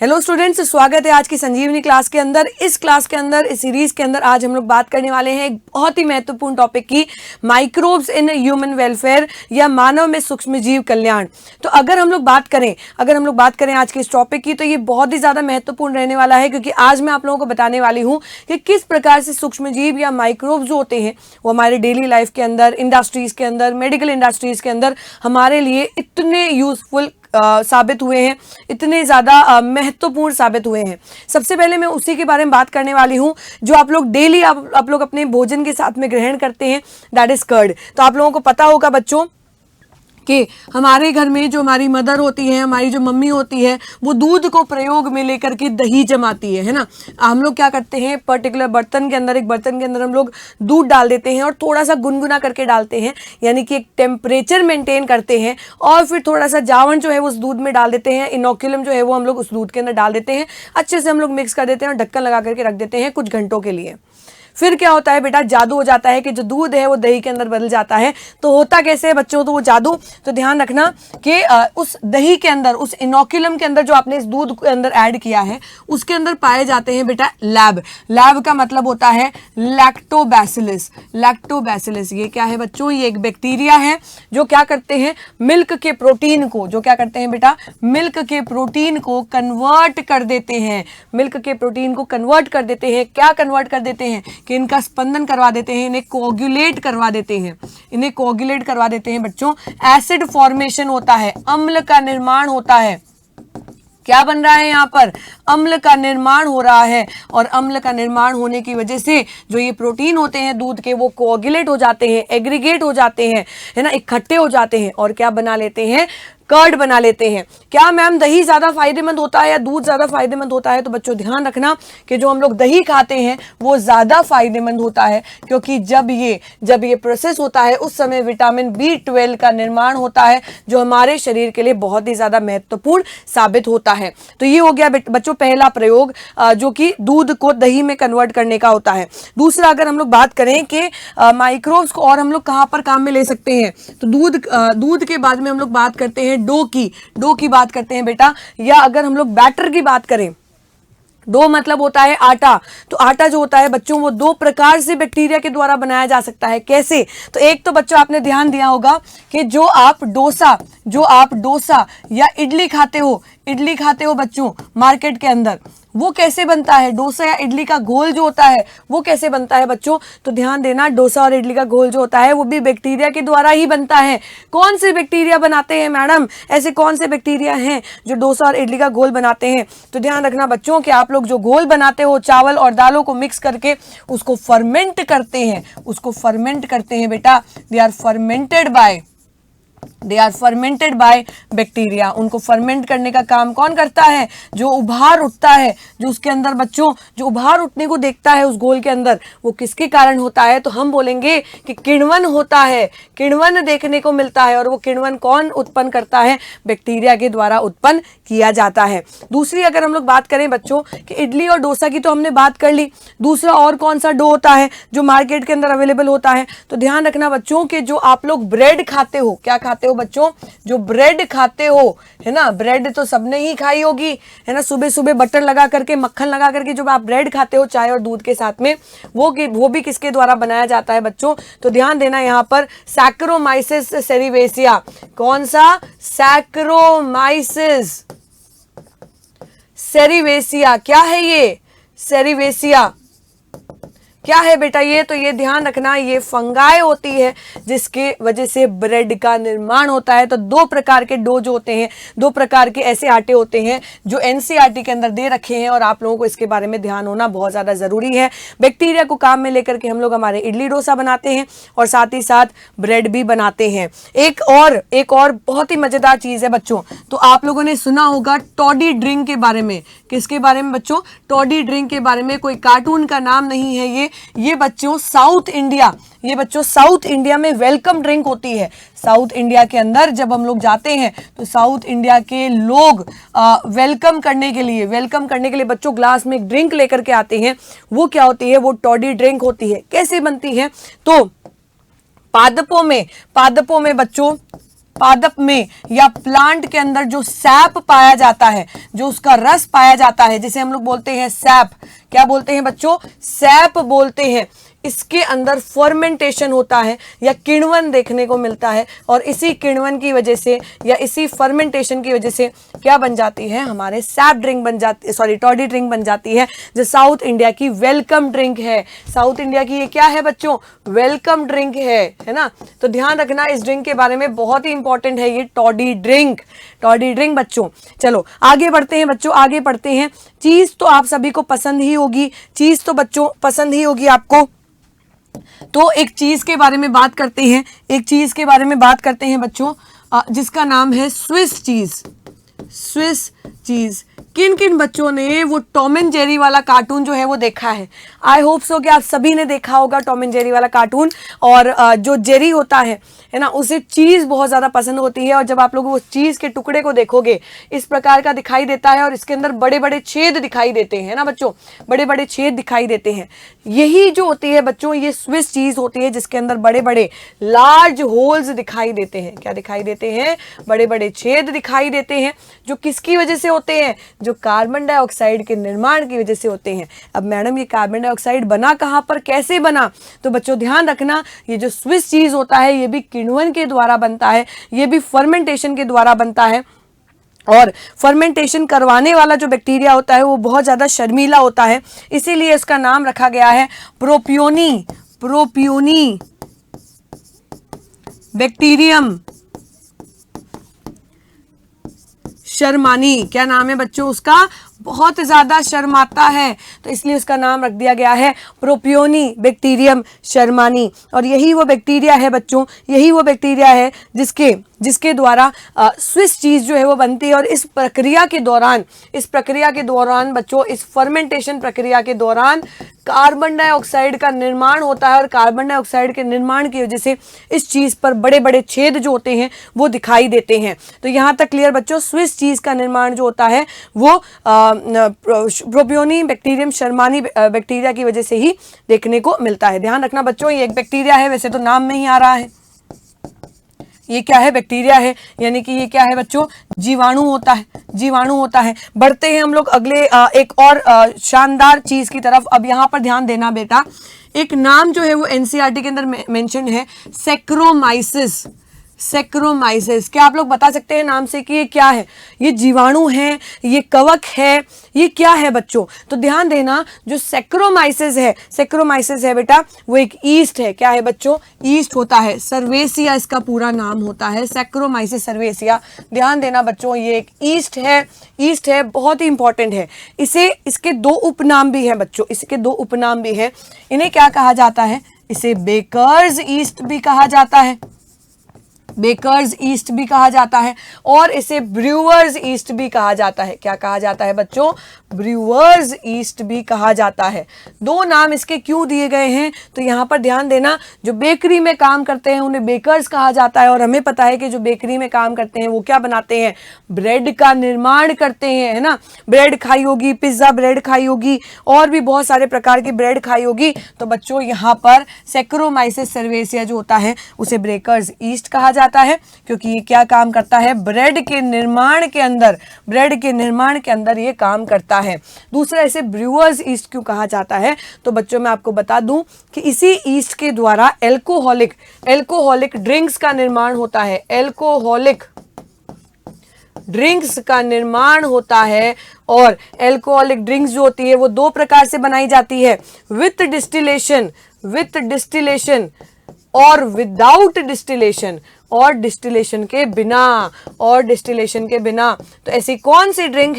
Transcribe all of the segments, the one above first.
Hello students, स्वागत है आज की संजीवनी क्लास के अंदर। इस क्लास के अंदर, इस सीरीज के अंदर आज हम लोग बात करने वाले हैं एक बहुत ही महत्वपूर्ण टॉपिक की, माइक्रोब्स इन ह्यूमन वेलफेयर या मानव में सूक्ष्म जीव कल्याण। तो अगर हम लोग बात करें आज के इस टॉपिक की, तो ये बहुत ही ज़्यादा महत्वपूर्ण रहने वाला है, क्योंकि आज मैं आप लोगों को बताने वाली हूँ कि किस प्रकार से सूक्ष्म जीव या माइक्रोब्स जो होते हैं वो हमारे डेली लाइफ के अंदर, इंडस्ट्रीज़ के अंदर, मेडिकल इंडस्ट्रीज़ के अंदर हमारे लिए इतने यूजफुल साबित हुए हैं, इतने ज़्यादा महत्वपूर्ण साबित हुए हैं। सबसे पहले मैं उसी के बारे में बात करने वाली हूं जो आप लोग डेली आप लोग अपने भोजन के साथ में ग्रहण करते हैं, दैट इज कर्ड। तो आप लोगों को पता होगा बच्चों कि हमारे घर में जो हमारी मदर होती है, हमारी जो मम्मी होती है, वो दूध को प्रयोग में लेकर के दही जमाती है ना। हम लोग क्या करते हैं, पर्टिकुलर बर्तन के अंदर, एक बर्तन के अंदर हम लोग दूध डाल देते हैं और थोड़ा सा गुनगुना करके डालते हैं, यानी कि एक टेम्परेचर मेंटेन करते हैं, और फिर थोड़ा सा जावन जो है वो उस दूध में डाल देते हैं, इनोक्युलम जो है वो हम लोग उस दूध के अंदर डाल देते हैं, अच्छे से हम लोग मिक्स कर देते हैं और ढक्कन लगा करके रख देते हैं कुछ घंटों के लिए। फिर क्या होता है बेटा, जादू हो जाता है कि जो दूध है वो दही के अंदर बदल जाता है। तो होता कैसे है बच्चों, तो वो जादू, तो ध्यान रखना कि उस दही के अंदर, उस इनोक्युलम के अंदर जो आपने इस दूध के अंदर ऐड किया है, उसके अंदर पाए जाते हैं बेटा लैब। लैब का मतलब होता है लैक्टोबैसिलस। लैक्टोबैसिलस ये क्या है बच्चों, ये एक बैक्टीरिया है जो क्या करते हैं, मिल्क के प्रोटीन को, जो क्या करते हैं बेटा, मिल्क के प्रोटीन को कन्वर्ट कर देते हैं। मिल्क के प्रोटीन को कन्वर्ट कर देते हैं। क्या कन्वर्ट कर देते हैं कि इनका स्पंदन करवा देते हैं, इन्हें कोगुलेट करवा देते हैं, इन्हें कोगुलेट करवा देते हैं बच्चों। एसिड फॉर्मेशन होता है, अम्ल का निर्माण होता है। क्या बन रहा है यहाँ पर, अम्ल का निर्माण हो रहा है, और अम्ल का निर्माण होने की वजह से जो ये प्रोटीन होते हैं दूध के, वो कोगुलेट हो जाते हैं, एग्रीगेट हो जाते हैं, है ना, इकट्ठे हो जाते हैं, और क्या बना लेते हैं, कर्ड बना लेते हैं। क्या मैम दही ज्यादा फायदेमंद होता है या दूध ज्यादा फायदेमंद होता है, तो बच्चों ध्यान रखना कि जो हम लोग दही खाते हैं वो ज्यादा फायदेमंद होता है, क्योंकि जब ये प्रोसेस होता है उस समय विटामिन B12 का निर्माण होता है, जो हमारे शरीर के लिए बहुत ही ज्यादा महत्वपूर्ण साबित होता है। तो ये हो गया बच्चों पहला प्रयोग, जो कि दूध को दही में कन्वर्ट करने का होता है। दूसरा, अगर हम लोग बात करें कि माइक्रोब्स को और हम लोग कहाँ पर काम में ले सकते हैं, तो दूध के बाद में हम लोग बात करते हैं डो की बात करते हैं बेटा। या अगर हम लोग बैटर की बात करें, डो मतलब होता है आटा। तो आटा जो होता है बच्चों, वो दो प्रकार से बैक्टीरिया के द्वारा बनाया जा सकता है। कैसे, तो एक तो बच्चों आपने ध्यान दिया होगा कि जो आप डोसा या इडली खाते हो बच्चों मार्केट के अंदर, वो कैसे बनता है, डोसा या इडली का घोल जो होता है वो कैसे बनता है बच्चों, तो ध्यान देना, डोसा और इडली का घोल जो होता है वो भी बैक्टीरिया के द्वारा ही बनता है। कौन से बैक्टीरिया बनाते हैं मैडम, ऐसे कौन से बैक्टीरिया हैं जो डोसा और इडली का घोल बनाते हैं, तो ध्यान रखना बच्चों कि आप लोग जो घोल बनाते हो चावल और दालों को मिक्स करके उसको फर्मेंट करते हैं बेटा, they are fermented by bacteria. उनको फर्मेंट करने का काम कौन करता है, जो उभार उठता है, जो उसके अंदर बच्चों जो उभार उठने को देखता है उस घोल के अंदर, वो किसके कारण होता है, तो हम बोलेंगे कि किण्वन होता है, किण्वन देखने को मिलता है। और वो किण्वन कौन उत्पन्न करता है, बैक्टीरिया के द्वारा उत्पन्न किया जाता है। दूसरी अगर हम लोग बात करें बच्चों कि इडली और डोसा की तो हमने बात कर ली, दूसरा और कौन सा डो होता है जो मार्केट के अंदर अवेलेबल होता है, तो ध्यान रखना बच्चों कि जो आप लोग ब्रेड खाते हो, क्या खाते हो बच्चों, जो ब्रेड खाते हो, है ना, ब्रेड तो सबने ही खाई होगी, है ना, सुबह सुबह बटर लगा करके, मक्खन लगा करके जो आप ब्रेड खाते हो चाय और दूध के साथ में, वो भी किसके द्वारा बनाया जाता है बच्चों, तो ध्यान देना यहाँ पर सैक्रोमाइसिस सेरिवेसिया। कौन सा, सैक्रोमाइसिस सेरिवेसिया। क्या है ये, सेरिवेसिया क्या है बेटा ये, तो ये ध्यान रखना, ये फंगाई होती है जिसके वजह से ब्रेड का निर्माण होता है। तो दो प्रकार के डो जो होते हैं, दो प्रकार के ऐसे आटे होते हैं जो एनसीईआरटी के अंदर दे रखे हैं, और आप लोगों को इसके बारे में ध्यान होना बहुत ज़्यादा ज़रूरी है। बैक्टीरिया को काम में लेकर के हम लोग हमारे इडली डोसा बनाते हैं और साथ ही साथ ब्रेड भी बनाते हैं। एक और बहुत ही मज़ेदार चीज़ है बच्चों, तो आप लोगों ने सुना होगा टॉडी ड्रिंक के बारे में। किसके बारे में बच्चों, टॉडी ड्रिंक के बारे में। कोई कार्टून का नाम नहीं है ये बच्चों साउथ इंडिया में वेलकम ड्रिंक होती है। साउथ इंडिया के अंदर जब हम लोग जाते हैं तो साउथ इंडिया के लोग वेलकम करने के लिए बच्चों ग्लास में एक ड्रिंक लेकर के आते हैं। वो क्या होती है, वो टॉडी ड्रिंक होती है। कैसे बनती है, तो पादपों में बच्चों पादप में या प्लांट के अंदर जो सैप पाया जाता है, जो उसका रस पाया जाता है, जिसे हम लोग बोलते हैं सैप, क्या बोलते हैं बच्चों, सैप बोलते हैं, इसके अंदर फर्मेंटेशन होता है या किण्वन देखने को मिलता है। और इसी किण्वन की वजह से या इसी फर्मेंटेशन की वजह से क्या बन जाती है, हमारे सैप ड्रिंक बन जाती, सॉरी टॉडी ड्रिंक बन जाती है, जो साउथ इंडिया की वेलकम ड्रिंक है। साउथ इंडिया की ये क्या है बच्चों, वेलकम ड्रिंक है ना। तो ध्यान रखना इस ड्रिंक के बारे में, बहुत ही इंपॉर्टेंट है ये टॉडी ड्रिंक, टॉडी ड्रिंक बच्चों। चलो आगे बढ़ते हैं बच्चों, आगे पढ़ते हैं। चीज तो आप सभी को पसंद ही होगी, चीज तो बच्चों पसंद ही होगी आपको। तो एक चीज के बारे में बात करते हैं, एक चीज के बारे में बात करते हैं बच्चों, जिसका नाम है स्विस चीज। स्विस चीज, किन किन बच्चों ने वो टॉम एंड जेरी वाला कार्टून जो है वो देखा है? आई होप सो कि आप सभी ने देखा होगा टॉम एंड जेरी वाला कार्टून। और जो जेरी होता है ना, उसे चीज बहुत ज्यादा पसंद होती है। और जब आप लोग वो चीज के टुकड़े को देखोगे, इस प्रकार का दिखाई देता है और इसके अंदर बड़े बड़े छेद दिखाई देते हैं ना बच्चों, बड़े बड़े छेद दिखाई देते हैं। यही जो होती है बच्चों, ये स्विस चीज होती है, जिसके अंदर बड़े बड़े लार्ज होल्स दिखाई देते हैं। क्या दिखाई देते हैं? बड़े बड़े छेद दिखाई देते हैं, जो किसकी वजह से होते हैं? जो कार्बन डाइऑक्साइड के निर्माण की वजह से होते हैं। अब मैडम ये कार्बन डाइऑक्साइड बना कहां पर, कैसे बना? तो बच्चों ध्यान रखना, ये जो स्विस चीज होता है ये भी किण्वन के द्वारा बनता है, ये भी फर्मेंटेशन के द्वारा बनता है। और फर्मेंटेशन करवाने वाला जो बैक्टीरिया होता है वो बहुत ज्यादा शर्मीला होता है, इसीलिए इसका नाम रखा गया है प्रोपियोनी, प्रोपियोनी बैक्टीरियम शर्मानी। क्या नाम है बच्चों उसका? बहुत ज्यादा शर्माता है, तो इसलिए उसका नाम रख दिया गया है प्रोपियोनी बैक्टीरियम शर्मानी। और यही वो बैक्टीरिया है बच्चों, यही वो बैक्टीरिया है जिसके द्वारा स्विस चीज जो है वो बनती है। और इस प्रक्रिया के दौरान बच्चों, इस फर्मेंटेशन प्रक्रिया के दौरान कार्बन डाइऑक्साइड का निर्माण होता है। और कार्बन डाइऑक्साइड के निर्माण की वजह से इस चीज पर बड़े बड़े छेद जो होते हैं वो दिखाई देते हैं। तो यहां तक क्लियर बच्चों? स्विस चीज का निर्माण जो होता है वो प्रोपियोनी बैक्टीरियम शर्मानी बैक्टीरिया की वजह से ही देखने को मिलता है। ध्यान रखना बच्चों, ये एक बैक्टीरिया है, वैसे तो नाम में ही आ रहा है। ये क्या है? बैक्टीरिया है, यानी कि ये क्या है बच्चों? जीवाणु होता है, जीवाणु होता है। बढ़ते हैं हम लोग अगले एक और शानदार चीज की तरफ। अब यहाँ पर ध्यान देना बेटा, एक नाम जो है वो एनसीईआरटी के अंदर मेंशन है, सैक्रोमाइसिस। सैक्रोमाइसिस, क्या आप लोग बता सकते हैं नाम से कि ये क्या है? ये जीवाणु है, ये कवक है, ये क्या है बच्चों? तो ध्यान देना, जो सैक्रोमाइसिस है बेटा, वो एक ईस्ट है। क्या है बच्चों? ईस्ट होता है। सर्वेसिया इसका पूरा नाम होता है, सैक्रोमाइसिस सर्वेसिया। ध्यान देना बच्चों, ये एक ईस्ट है, ईस्ट है, बहुत ही इंपॉर्टेंट है। इसके दो उपनाम भी हैं बच्चों, इसके दो उपनाम भी हैं। इन्हें क्या कहा जाता है? इसे बेकर्स ईस्ट भी कहा जाता है, बेकर्स ईस्ट भी कहा जाता है, और इसे ब्रूअर्स ईस्ट भी कहा जाता है। क्या कहा जाता है बच्चों? ब्रूअर्स ईस्ट भी कहा जाता है। दो नाम इसके क्यों दिए गए हैं? तो यहाँ पर ध्यान देना, जो बेकरी में काम करते हैं उन्हें बेकर्स कहा जाता है। और हमें पता है कि जो बेकरी में काम करते हैं वो क्या बनाते हैं? ब्रेड का निर्माण करते हैं, है ना। ब्रेड खाई होगी, पिज्जा ब्रेड खाई होगी, और भी बहुत सारे प्रकार की ब्रेड खाई होगी। तो बच्चों यहाँ पर सैक्रोमाइसिस सर्वेसिया जो होता है उसे बेकर्स ईस्ट कहा जाता है, क्योंकि ये क्या काम करता है? ब्रेड के निर्माण के अंदर, ब्रेड के निर्माण के अंदर ये काम करता है। दूसरा, इसे ब्रूअर्स ईस्ट क्यों कहा जाता है? तो बच्चों मैं आपको बता दूं कि इसी ईस्ट के द्वारा एल्कोहलिक ड्रिंक्स का निर्माण होता है, एल्कोहलिक ड्रिंक्स का निर्माण होता है। और एल्कोहलिक ड्रिंक्स जो होती है वो दो प्रकार से बनाई जाती है, विथ डिस्टिलेशन और विदाउट डिस्टिलेशन, और डिस्टिलेशन के बिना, और डिस्टिलेशन के बिना। तो ऐसी कौन सी ड्रिंक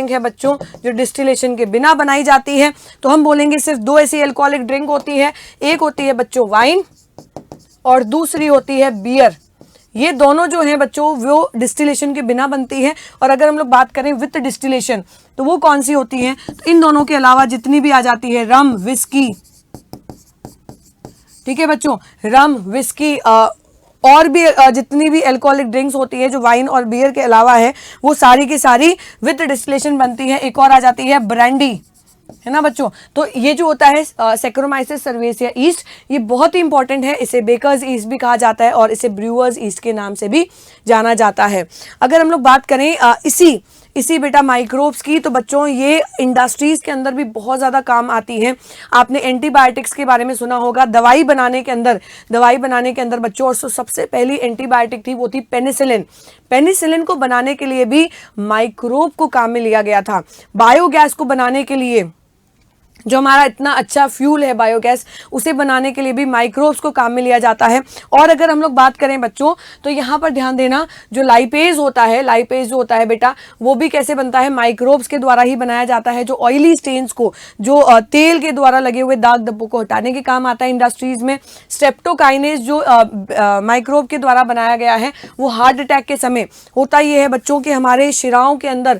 है बच्चों जो डिस्टिलेशन के बिना बनाई जाती है? तो हम बोलेंगे सिर्फ दो ऐसी एल्कोहलिक ड्रिंक होती है, एक होती है बच्चों वाइन और दूसरी होती है बियर। ये दोनों जो हैं बच्चों वो डिस्टिलेशन के बिना बनती है। और अगर हम लोग बात करें विथ डिस्टिलेशन तो वो कौन सी होती है? तो इन दोनों के अलावा जितनी भी आ जाती है, रम, विस्की, ठीक है बच्चों, रम, विस्की, और भी जितनी भी अल्कोहलिक ड्रिंक्स होती है जो वाइन और बियर के अलावा है, वो सारी की सारी विद डिस्टिलेशन बनती है। एक और आ जाती है ब्रांडी, है ना बच्चों। तो ये जो होता है सैक्रोमाइसिस सर्वेसिया ईस्ट, ये बहुत ही इंपॉर्टेंट है। इसे बेकर्स ईस्ट भी कहा जाता है और इसे ब्रूअर्स ईस्ट के नाम से भी जाना जाता है। अगर हम लोग बात करें इसी बेटा माइक्रोब्स की, तो बच्चों ये इंडस्ट्रीज के अंदर भी बहुत ज़्यादा काम आती हैं। आपने एंटीबायोटिक्स के बारे में सुना होगा। दवाई बनाने के अंदर बच्चों, और सबसे पहली एंटीबायोटिक थी वो थी पेनिसिलिन। पेनिसिलिन को बनाने के लिए भी माइक्रोब को काम में लिया गया था। बायोगैस को बनाने के लिए, जो हमारा इतना अच्छा फ्यूल है बायोगैस, उसे बनाने के लिए भी माइक्रोब्स को काम में लिया जाता है। और अगर हम लोग बात करें बच्चों, तो यहाँ पर ध्यान देना, जो लाइपेज होता है बेटा, वो भी कैसे बनता है, माइक्रोब्स के द्वारा ही बनाया जाता है। जो ऑयली स्टेन्स को, जो तेल के द्वारा लगे हुए दाग धब्बों को हटाने के काम आता है इंडस्ट्रीज में। स्ट्रेप्टोकाइनेज जो माइक्रोब के द्वारा बनाया गया है, वो हार्ट अटैक के समय होता ये है बच्चों कि हमारे शिराओं के अंदर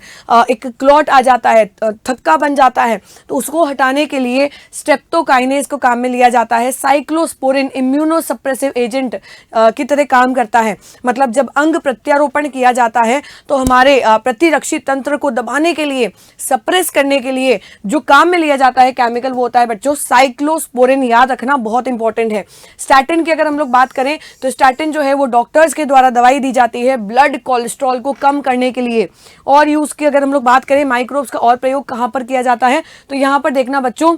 एक क्लॉट आ जाता है, थक्का बन जाता है, तो उसको हटाने के लिए स्ट्रेप्टोकाइनेज को काम में लिया जाता है। साइक्लोस्पोरिन इम्यूनोसप्रेसिव एजेंट की तरह काम करता है। मतलब जब अंग प्रत्यारोपण किया जाता है तो हमारे प्रतिरक्षी तंत्र को दबाने के लिए, सप्रेस करने के लिए जो काम में लिया जाता है केमिकल, वो होता है बच्चों साइक्लोस्पोरिन। याद रखना, बहुत इंपॉर्टेंट है। स्टैटिन की अगर हम लोग बात करें तो स्टैटिन जो है वो डॉक्टर्स के द्वारा दवाई दी जाती है ब्लड कोलेस्ट्रॉल को कम करने के लिए। और यूज की अगर हम लोग बात करें माइक्रोब्स का और प्रयोग कहां पर किया जाता है, तो यहां पर देखना बच्चों,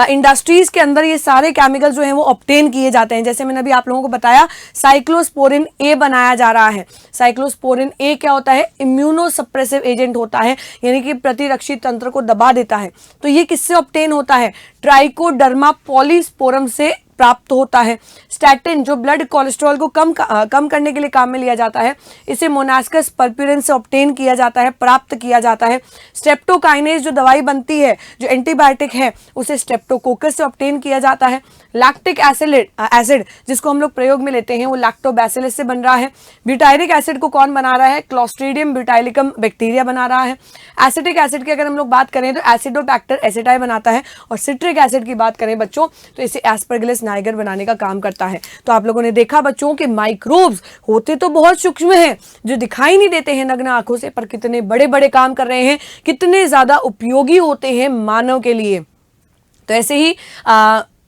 इंडस्ट्रीज के अंदर ये सारे केमिकल जो हैं वो ऑब्टेन किए जाते हैं। जैसे मैंने अभी आप लोगों को बताया, साइक्लोस्पोरिन ए बनाया जा रहा है। साइक्लोस्पोरिन ए क्या होता है, इम्यूनोसप्रेसिव एजेंट होता है, यानी कि प्रतिरक्षी तंत्र को दबा देता है। तो ये किससे ऑब्टेन होता है, ट्राइकोडर्मा पॉलीस्पोरम से प्राप्त होता है। स्टैटिन जो ब्लड कोलेस्ट्रॉल को कम करने के लिए काम में लिया जाता है, इसे मोनास्कस परप्यूरेंस से ऑब्टेन किया जाता है, प्राप्त किया जाता है। स्ट्रेप्टोकाइनेज जो दवाई बनती है, जो एंटीबायोटिक है, उसे स्ट्रेप्टोकोकस से ऑब्टेन किया जाता है। लैक्टिक एसिड जिसको हम लोग प्रयोग में लेते हैं, वो लैक्टोबैसिलस से बन रहा है। ब्यूटायरिक एसिड को कौन बना रहा है, क्लोस्ट्रीडियम ब्यूटाइलिकम बैक्टीरिया बना रहा है। एसिटिक एसिड की अगर हम लोग बात करें तो एसिडोबैक्टर एसिटाई बनाता है। और सिट्रिक एसिड की बात करें बच्चों, तो इसे एस्परगिलस नाइगर बनाने का काम करता है। तो आप लोगों ने देखा बच्चों कि माइक्रोब्स होते तो बहुत सूक्ष्म हैं, जो दिखाई नहीं देते हैं नग्न आंखों से, पर कितने बड़े बड़े काम कर रहे हैं, कितने ज्यादा उपयोगी होते हैं मानव के लिए। तो ऐसे ही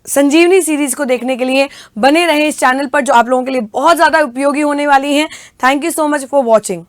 संजीवनी सीरीज को देखने के लिए बने रहें इस चैनल पर, जो आप लोगों के लिए बहुत ज्यादा उपयोगी होने वाली है। Thank you so much for watching.